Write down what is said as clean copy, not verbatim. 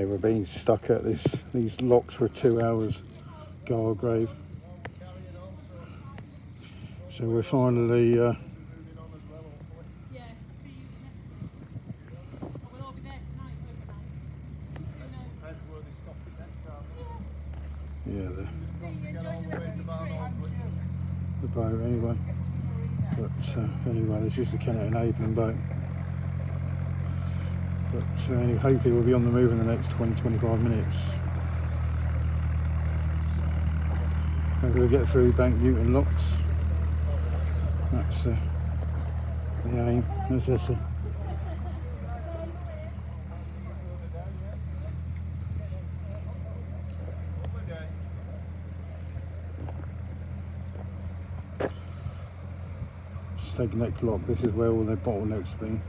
We're being stuck at these locks for 2 hours, Gargrave. So we're finally yeah, the boat anyway. But anyway, this is the Kennet enabling boat. But anyway, hopefully we'll be on the move in the next 20-25 minutes. Hopefully we'll get through Bank Newton locks. That's the aim. As I say. Stag neck lock. This is where all their bottlenecks been.